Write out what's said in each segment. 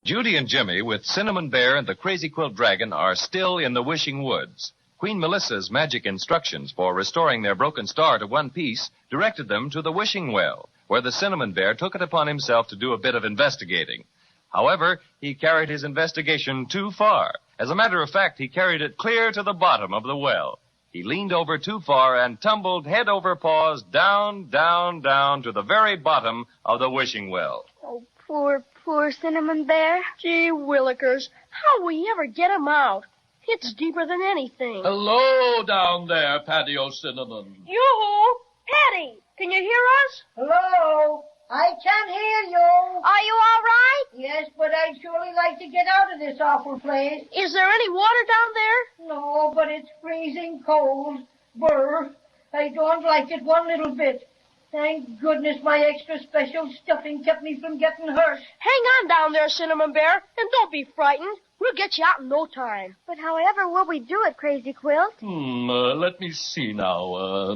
Judy and Jimmy, with Cinnamon Bear and the Crazy Quilt Dragon, are still in the Wishing Woods. Queen Melissa's magic instructions for restoring their broken star to one piece directed them to the Wishing Well, where the Cinnamon Bear took it upon himself to do a bit of investigating. However, he carried his investigation too far. As a matter of fact, he carried it clear to the bottom of the well. He leaned over too far and tumbled head over paws down, down, down to the very bottom of the Wishing Well. Oh, poor Cinnamon Bear. Gee willikers, how'll we ever get him out? It's deeper than anything. Hello down there, Patio Cinnamon. Yoo-hoo! Patty, can you hear us? Hello? I can't hear you. Are you all right? Yes, but I'd surely like to get out of this awful place. Is there any water down there? No, but it's freezing cold. Brr. I don't like it one little bit. Thank goodness my extra special stuffing kept me from getting hurt. Hang on down there, Cinnamon Bear, and don't be frightened. We'll get you out in no time. But however will we do it, Crazy Quilt? Let me see now.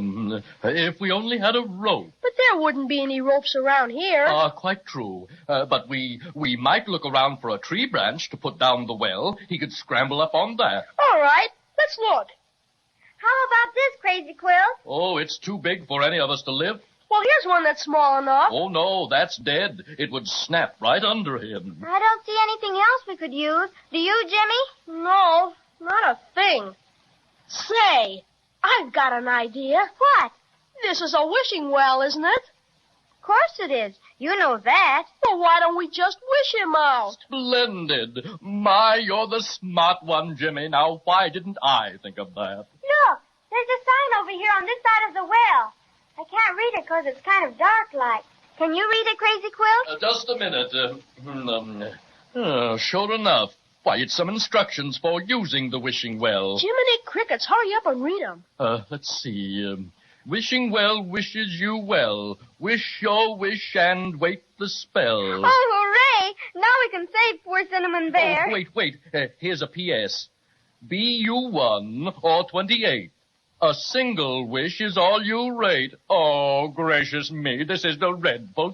If we only had a rope. But there wouldn't be any ropes around here. Quite true. But we might look around for a tree branch to put down the well. He could scramble up on that. All right, let's look. How about this, Crazy Quilt? Oh, it's too big for any of us to lift. Well, here's one that's small enough. Oh, no, that's dead. It would snap right under him. I don't see anything else we could use. Do you, Jimmy? No, not a thing. Say, I've got an idea. What? This is a wishing well, isn't it? Of course it is. You know that. Well, why don't we just wish him out? Splendid. My, you're the smart one, Jimmy. Now, why didn't I think of that? Look, there's a sign over here on this side of the well. I can't read it because it's kind of dark like. Can you read it, Crazy Quilt? Just a minute. Sure enough. Why, it's some instructions for using the wishing well. Jiminy Crickets, hurry up and read them. Let's see. Wishing well wishes you well. Wish your wish and wait the spell. Oh, hooray! Now we can save poor Cinnamon Bear. Oh, wait. Here's a P.S. Be you 1 or 28. A single wish is all you rate. Oh, gracious me, this is dreadful.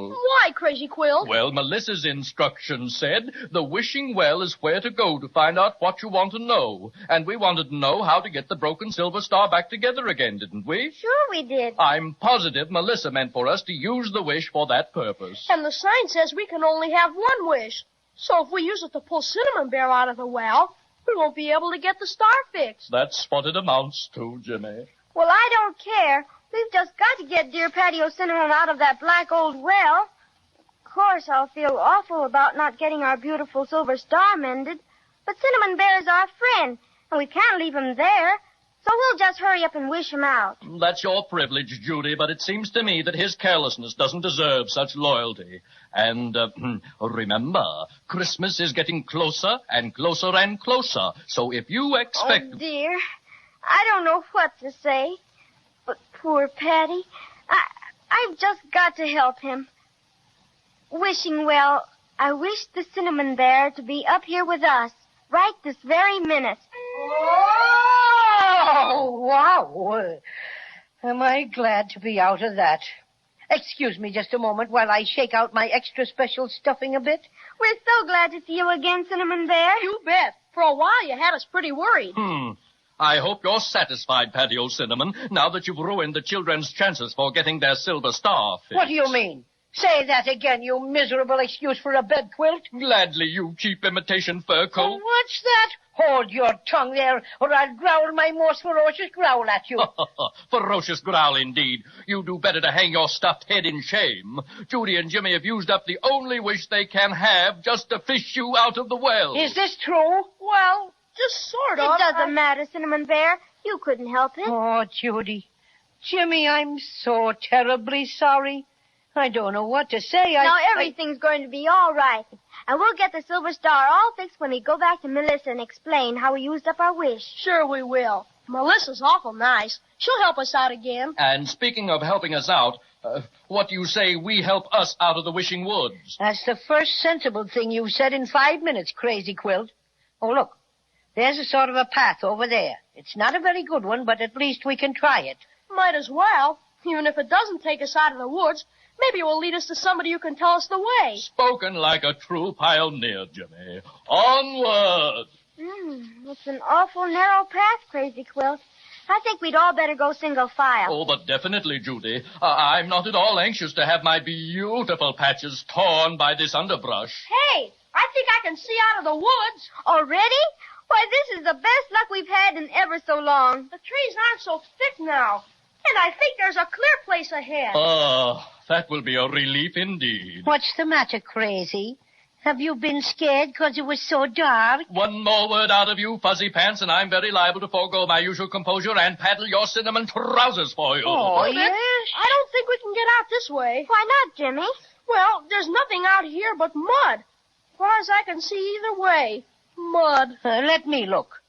Why, Crazy Quilt? Well, Melissa's instructions said the wishing well is where to go to find out what you want to know. And we wanted to know how to get the broken silver star back together again, didn't we? Sure we did. I'm positive Melissa meant for us to use the wish for that purpose. And the sign says we can only have one wish. So if we use it to pull Cinnamon Bear out of the well, we won't be able to get the star fixed. That's what it amounts to, Jimmy. Well, I don't care. We've just got to get dear Patio Cinnamon out of that black old well. Of course, I'll feel awful about not getting our beautiful silver star mended. But Cinnamon Bear is our friend, and we can't leave him there. So we'll just hurry up and wish him out. That's your privilege, Judy, but it seems to me that his carelessness doesn't deserve such loyalty. And remember, Christmas is getting closer and closer and closer. So if you expect... Oh, dear. I don't know what to say. But poor Patty, I've just got to help him. Wishing well, I wish the Cinnamon Bear to be up here with us right this very minute. Oh, wow. Am I glad to be out of that. Excuse me just a moment while I shake out my extra special stuffing a bit. We're so glad to see you again, Cinnamon Bear. You bet. For a while, you had us pretty worried. I hope you're satisfied, Patio Cinnamon, now that you've ruined the children's chances for getting their silver star fixed. What do you mean? Say that again, you miserable excuse for a bed quilt. Gladly, you cheap imitation fur coat. What's that? Hold your tongue there, or I'll growl my most ferocious growl at you. Ferocious growl, indeed. You do better to hang your stuffed head in shame. Judy and Jimmy have used up the only wish they can have just to fish you out of the well. Is this true? Well, just sort of. It doesn't matter, Cinnamon Bear. You couldn't help it. Oh, Judy. Jimmy, I'm so terribly sorry. I don't know what to say. Now everything's going to be all right. And we'll get the silver star all fixed when we go back to Melissa and explain how we used up our wish. Sure we will. Melissa's awful nice. She'll help us out again. And speaking of helping us out, what do you say we help us out of the wishing woods? That's the first sensible thing you've said in 5 minutes, Crazy Quilt. Oh, look. There's a sort of a path over there. It's not a very good one, but at least we can try it. Might as well. Even if it doesn't take us out of the woods, Maybe it will lead us to somebody who can tell us the way. Spoken like a true pioneer, Jimmy. Onward! It's an awful narrow path, Crazy Quilt. I think we'd all better go single file. Oh, but definitely, Judy. I'm not at all anxious to have my beautiful patches torn by this underbrush. Hey, I think I can see out of the woods. Already? Why, this is the best luck we've had in ever so long. The trees aren't so thick now. And I think there's a clear place ahead. Oh, that will be a relief indeed. What's the matter, Crazy? Have you been scared because it was so dark? One more word out of you, Fuzzy Pants, and I'm very liable to forego my usual composure and paddle your cinnamon trousers for you. Oh, yes? I don't think we can get out this way. Why not, Jimmy? Well, there's nothing out here but mud. As far as I can see either way. Mud. Let me look.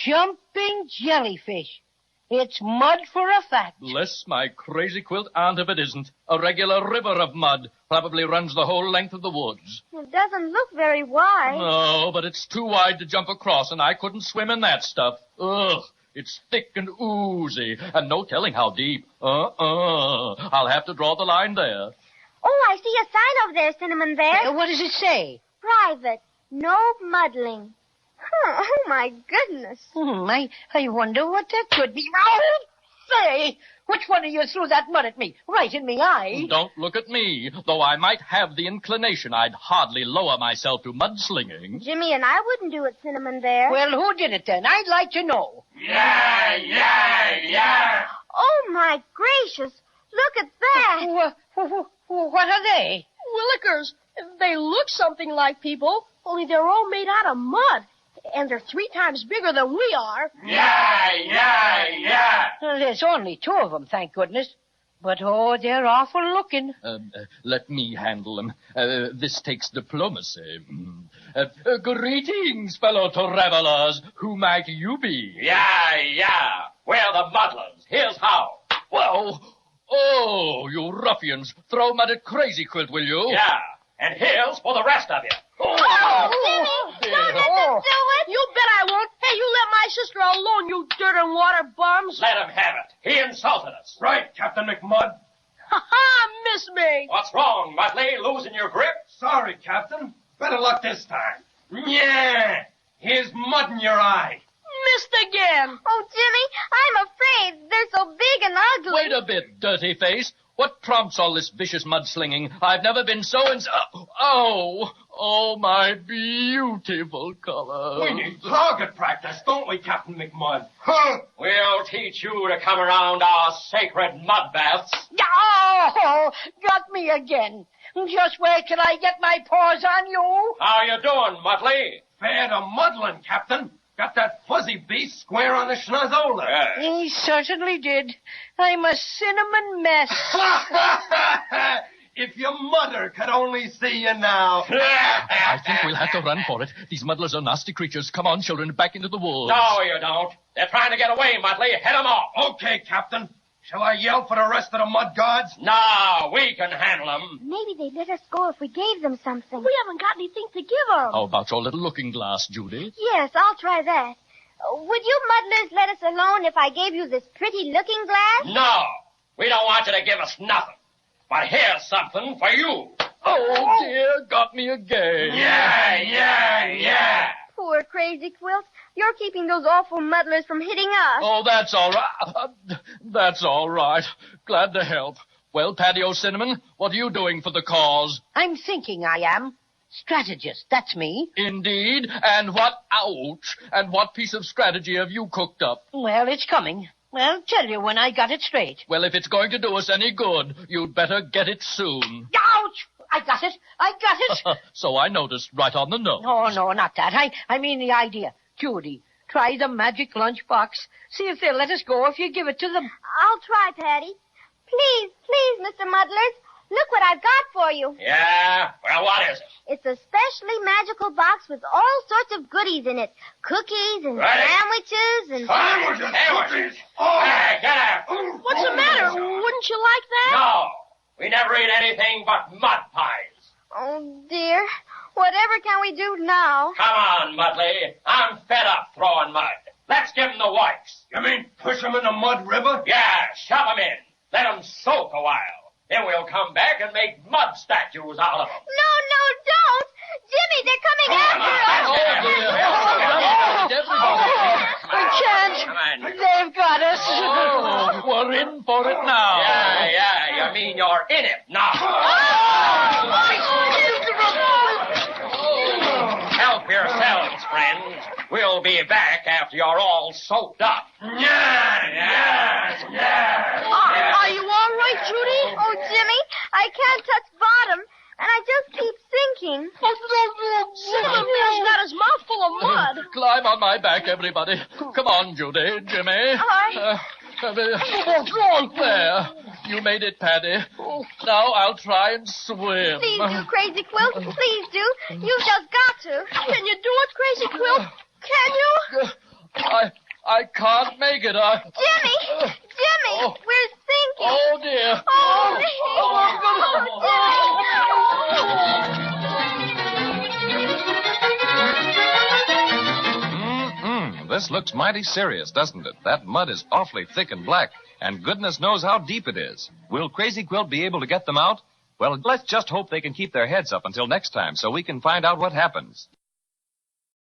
Jumping jellyfish. It's mud for a fact. Bless my crazy quilt aunt if it isn't. A regular river of mud. Probably runs the whole length of the woods. It doesn't look very wide. No, but it's too wide to jump across, and I couldn't swim in that stuff. Ugh. It's thick and oozy, and no telling how deep. I'll have to draw the line there. Oh, I see a sign over there, Cinnamon Bear. What does it say? Private. No muddling. Huh, oh, my goodness. I wonder what that could be. Oh, say, which one of you threw that mud at me? Right in me eye. Don't look at me. Though I might have the inclination, I'd hardly lower myself to mudslinging. Jimmy and I wouldn't do it, Cinnamon Bear. Well, who did it then? I'd like to know. Yeah. Oh, my gracious. Look at that. What are they? Willikers. They look something like people, only they're all made out of mud. And they're 3 times bigger than we are. Yeah. Well, there's only 2 of them, thank goodness. But, oh, they're awful looking. Let me handle them. This takes diplomacy. Greetings, fellow travelers. Who might you be? Yeah. We're the Muddlers. Here's how. Whoa! Oh, you ruffians. Throw mud at Crazy Quilt, will you? Yeah. And here's for the rest of you. Oh, Jimmy, don't let them do it. You bet I won't. Hey, you let my sister alone, you dirt and water bums. Let him have it. He insulted us. Right, Captain McMud. Ha-ha, miss me. What's wrong, Mudley? Losing your grip? Sorry, Captain. Better luck this time. Yeah. Here's mud in your eye. Missed again. Oh, Jimmy, I'm afraid. They're so big and ugly. Wait a bit, dirty face. What prompts all this vicious mudslinging? I've never been so Oh, my beautiful colors. We need target practice, don't we, Captain McMud? Huh? We'll teach you to come around our sacred mud baths. Oh, got me again. Just where can I get my paws on you? How you doing, Mudley? Fair to muddling, Captain. Got that fuzzy beast square on the schnozola. He certainly did. I'm a cinnamon mess. If your mother could only see you now. I think we'll have to run for it. These muddlers are nasty creatures. Come on, children, back into the woods. No, you don't. They're trying to get away, Mudley. Head them off. Okay, Captain. Shall I yell for the rest of the mud guards? No, we can handle them. Maybe they'd let us go if we gave them something. We haven't got anything to give them. How about your little looking glass, Judy? Yes, I'll try that. Would you muddlers let us alone if I gave you this pretty looking glass? No, we don't want you to give us nothing. But here's something for you. Oh, dear, got me again. Yeah. Poor Crazy Quilt. You're keeping those awful muddlers from hitting us. Oh, that's all right. That's all right. Glad to help. Well, Patio Cinnamon, what are you doing for the cause? I'm thinking I am. Strategist, that's me. Indeed. And what piece of strategy have you cooked up? Well, it's coming. I'll tell you when I got it straight. Well, if it's going to do us any good, you'd better get it soon. Ouch! I got it. So I noticed right on the nose. Oh, no, not that. I mean the idea. Judy, try the magic lunchbox. See if they'll let us go if you give it to them. I'll try, Patty. Please, Mr. Muddlers. Look what I've got for you. Yeah? Well, what is it? It's a specially magical box with all sorts of goodies in it. Cookies and Ready. sandwiches and... Sandwiches. Oh, hey, get out. What's the matter? Wouldn't you like that? No. We never eat anything but mud pies. Oh, dear. Whatever can we do now? Come on, Mudley. I'm fed up throwing mud. Let's give 'em the wipes. You mean push them in the mud river? Yeah, shove 'em in. Let 'em soak a while. Then we'll come back and make mud statues out of them. No, don't! Jimmy, they're coming after us! We can't. Come on. They've got us. Oh, we're in for it now. Yeah, you mean you're in it now. Help yourselves, friends. We'll be back after you're all soaked up. Are you all right, Judy? Oh, Jimmy, I can't touch bottom, and I just keep sinking. Cinnamon Bear's got his mouth full of mud. Climb on my back, everybody. Come on, Judy, Jimmy. There. You made it, Paddy. Now I'll try and swim. Please do, Crazy Quilt. Please do. You've just got to. Can you do it, Crazy Quilt? Can you? I can't make it. Jimmy! Oh. We're sinking! Oh, dear. Oh, This looks mighty serious, doesn't it? That mud is awfully thick and black, and goodness knows how deep it is. Will Crazy Quilt be able to get them out? Well, let's just hope they can keep their heads up until next time so we can find out what happens.